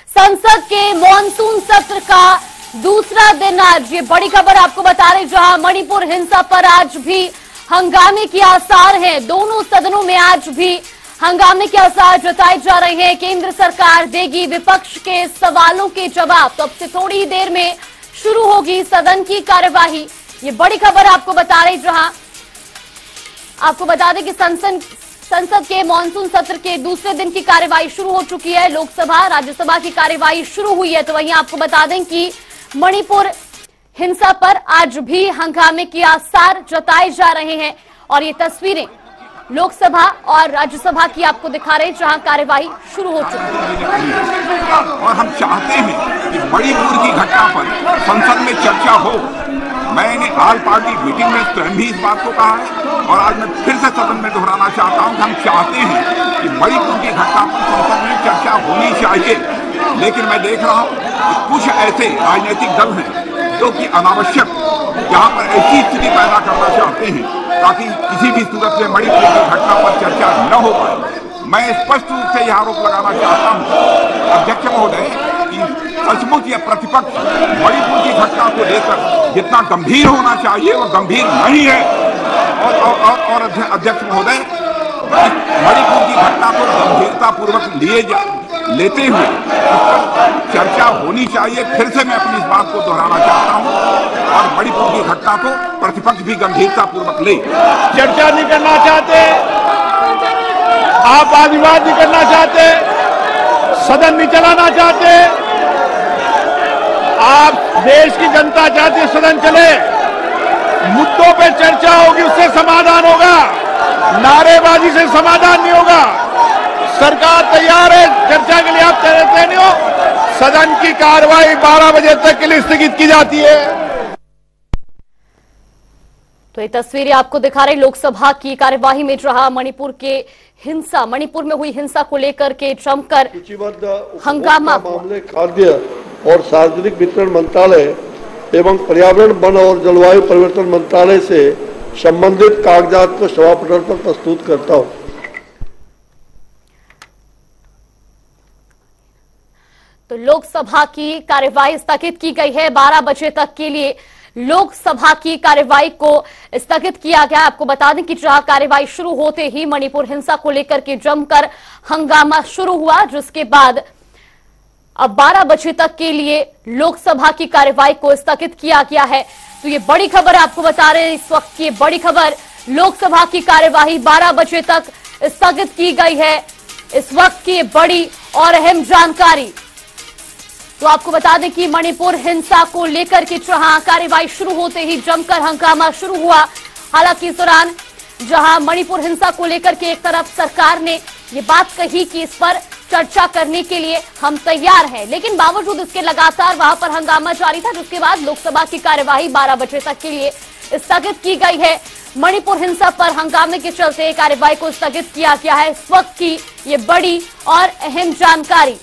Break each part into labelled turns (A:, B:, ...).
A: संसद के मॉनसून सत्र का दूसरा दिन आज। ये बड़ी खबर आपको बता रहे, जहां मणिपुर हिंसा पर आज भी हंगामे के आसार हैं। दोनों सदनों में आज भी हंगामे के आसार जताए जा रहे हैं। केंद्र सरकार देगी विपक्ष के सवालों के जवाब। तो अब से थोड़ी ही देर में शुरू होगी सदन की कार्यवाही। ये बड़ी खबर आपको बता रहे, जहां आपको बता दें कि संसद के मॉनसून सत्र के दूसरे दिन की कार्यवाही शुरू हो चुकी है। लोकसभा राज्यसभा की कार्यवाही शुरू हुई है। तो वहीं आपको बता दें कि मणिपुर हिंसा पर आज भी हंगामे के आसार जताए जा रहे हैं। और ये तस्वीरें लोकसभा और राज्यसभा की आपको दिखा रहे, जहां कार्यवाही शुरू हो चुकी है।
B: और हम चाहते हैं कि मणिपुर की घटना पर संसद में चर्चा हो। मैंने ऑल पार्टी मीटिंग में स्वयं भी इस बात को कहा है और आज मैं फिर से सदन में दोहराना चाहता हूं कि हम चाहते हैं कि मणिपुर की घटना पर संसद में चर्चा होनी चाहिए। लेकिन मैं देख रहा हूं कि कुछ ऐसे राजनीतिक दल हैं जो कि अनावश्यक यहाँ पर ऐसी स्थिति पैदा करना चाहते हैं ताकि किसी भी सूरत में मणिपुर की घटना पर चर्चा न हो पाए। मैं स्पष्ट रूप से यह आरोप लगाना चाहता हूं अध्यक्ष महोदय कि सचमुच यह प्रतिपक्ष मणिपुर की घटना को लेकर जितना गंभीर होना चाहिए वो गंभीर नहीं है। और अध्यक्ष महोदय मणिपुर की घटना को गंभीरता पूर्वक लेते हुए चर्चा होनी चाहिए। फिर से मैं अपनी इस बात को दोहराना चाहता हूं और मणिपुर की घटना को प्रतिपक्ष भी गंभीरता पूर्वक ले।
C: चर्चा नहीं करना चाहते, आप वाद नहीं करना चाहते, सदन नहीं चलाना चाहते, आप देश की जनता चाहती है सदन चले, मुद्दों पे चर्चा होगी, उससे समाधान होगा, नारेबाजी से समाधान नहीं होगा। सरकार तैयार है चर्चा के लिए, आप तैयार नहीं हो। सदन की कार्रवाई 12 बजे तक के लिए स्थगित की जाती है।
A: तो ये तस्वीरें आपको दिखा रहे लोकसभा की कार्यवाही में, जहां मणिपुर में हुई हिंसा को लेकर के जमकर हंगामा।
D: मामले खाद्य और सार्वजनिक वितरण मंत्रालय एवं पर्यावरण वन और जलवायु परिवर्तन मंत्रालय से संबंधित कागजात को सभापटल पर प्रस्तुत करता हूं।
A: तो लोकसभा की कार्यवाही स्थगित की गई है 12 बजे तक के लिए। लोकसभा की कार्यवाही को स्थगित किया गया। आपको बता दें कि जहां कार्यवाही शुरू होते ही मणिपुर हिंसा को लेकर के जमकर हंगामा शुरू हुआ, जिसके बाद अब 12 बजे तक के लिए लोकसभा की कार्यवाही को स्थगित किया गया है। तो ये बड़ी खबर आपको बता रहे हैं इस वक्त की बड़ी खबर, लोकसभा की कार्यवाही 12 बजे तक स्थगित की गई है। इस वक्त की बड़ी और अहम जानकारी। तो आपको बता दें कि मणिपुर हिंसा को लेकर के जहां कार्यवाही शुरू होते ही जमकर हंगामा शुरू हुआ। हालांकि इस दौरान जहां मणिपुर हिंसा को लेकर के एक तरफ सरकार ने ये बात कही कि इस पर चर्चा करने के लिए हम तैयार हैं, लेकिन बावजूद इसके लगातार वहां पर हंगामा जारी था, जिसके बाद लोकसभा की कार्यवाही 12 बजे तक के लिए स्थगित की गई है। मणिपुर हिंसा पर हंगामे के चलते कार्यवाही को स्थगित किया गया है। इस वक्त की ये बड़ी और अहम जानकारी।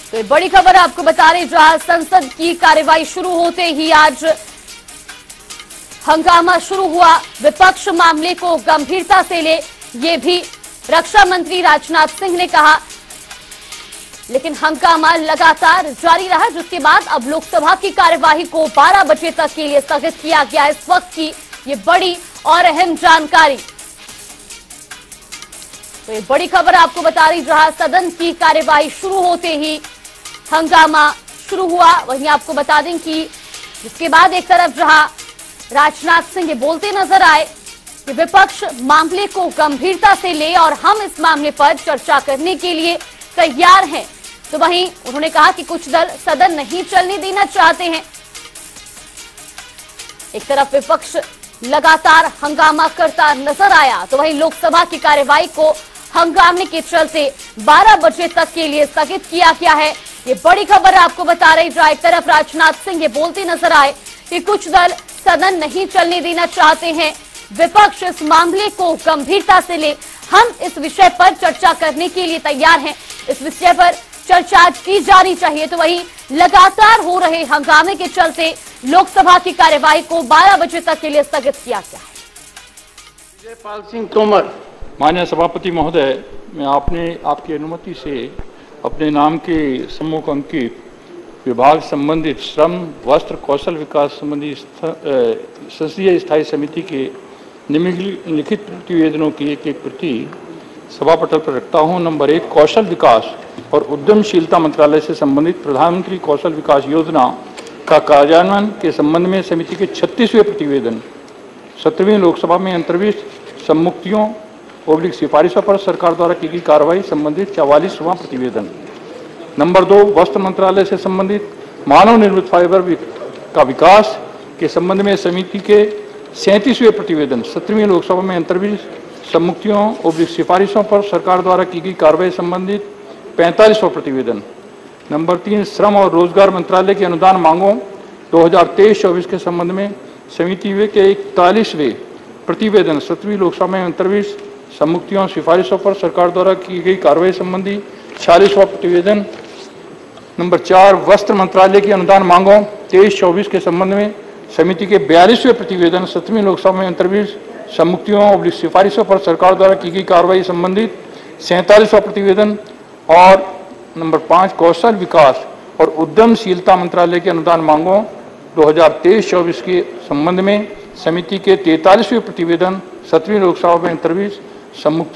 A: तो बड़ी खबर आपको बता रहे, जहां संसद की कार्यवाही शुरू होते ही आज हंगामा शुरू हुआ। विपक्ष मामले को गंभीरता से ले, ये भी रक्षा मंत्री राजनाथ सिंह ने कहा, लेकिन हंगामा लगातार जारी रहा, जिसके बाद अब लोकसभा की कार्यवाही को 12 बजे तक के लिए स्थगित किया गया। इस वक्त की ये बड़ी और अहम जानकारी। तो ये बड़ी खबर आपको बता रही, जहां सदन की कार्यवाही शुरू होते ही हंगामा शुरू हुआ। वहीं आपको बता दें कि इसके बाद एक तरफ जहां राजनाथ सिंह ये बोलते नजर आए कि विपक्ष मामले को गंभीरता से ले और हम इस मामले पर चर्चा करने के लिए तैयार हैं, तो वहीं उन्होंने कहा कि कुछ दल सदन नहीं चलने देना चाहते हैं। एक तरफ विपक्ष लगातार हंगामा करता नजर आया, तो वहीं लोकसभा की कार्यवाही को हंगामे के चलते 12 बजे तक के लिए स्थगित किया गया है। ये बड़ी खबर आपको बता रही, जहां एक तरफ राजनाथ सिंह ये बोलते नजर आए कि कुछ दल सदन नहीं चलने देना चाहते हैं, विपक्ष इस मामले को गंभीरता से ले, हम इस विषय पर चर्चा करने के लिए तैयार हैं, इस विषय पर चर्चा की जानी चाहिए। तो वहीं लगातार हो रहे हंगामे के चलते लोकसभा की कार्यवाही को 12 बजे तक के लिए स्थगित किया गया है।
C: विजयपाल सिंह तोमर।
E: माननीय सभापति महोदय, मैं आपकी अनुमति से अपने नाम के सम्मुख अंकित विभाग संबंधित श्रम, वस्त्र, कौशल विकास संबंधी संसदीय स्थायी समिति के निम्नलिखित प्रतिवेदनों की एक प्रति सभा पटल पर रखता हूं। नंबर 1, कौशल विकास और उद्यमशीलता मंत्रालय से संबंधित प्रधानमंत्री कौशल विकास योजना का कार्यान्वयन के संबंध में समिति के 36वें प्रतिवेदन। 17वीं लोकसभा में अंतर्विष्ट सम्मुक्तियों / सिफारिशों पर सरकार द्वारा की गई कार्रवाई संबंधित 44वां प्रतिवेदन। नंबर 2, वस्त्र मंत्रालय से संबंधित मानव निर्मित फाइबर का विकास के संबंध में समिति के 37वें प्रतिवेदन। 17वीं लोकसभा में अंतर्विष्ट सम्मुक्तियों / सिफारिशों पर सरकार द्वारा की गई कार्रवाई संबंधित 45वां प्रतिवेदन। नंबर 3, श्रम और रोजगार मंत्रालय की अनुदान मांगों 2023-24 के संबंध में समिति के 41वें प्रतिवेदन। 17वीं लोकसभा में अंतर्विष्ट सम्मुक्तियों सिफारिशों पर सरकार द्वारा की गई कार्रवाई संबंधी 46वां प्रतिवेदन। नंबर 4, वस्त्र मंत्रालय की अनुदान मांगों 23-24 के संबंध में समिति के 42वें प्रतिवेदन। 17वीं लोकसभा में अंतर्विष्ट सम्मुक्तियों और सिफारिशों पर सरकार द्वारा की गई कार्रवाई संबंधित 47वां प्रतिवेदन। और नंबर 5, कौशल विकास और उद्यमशीलता मंत्रालय के अनुदान मांगों 2023-24 के संबंध में समिति के 43वें प्रतिवेदन। 17वीं लोकसभा में अंतर्विष्ट सम्मुक्ति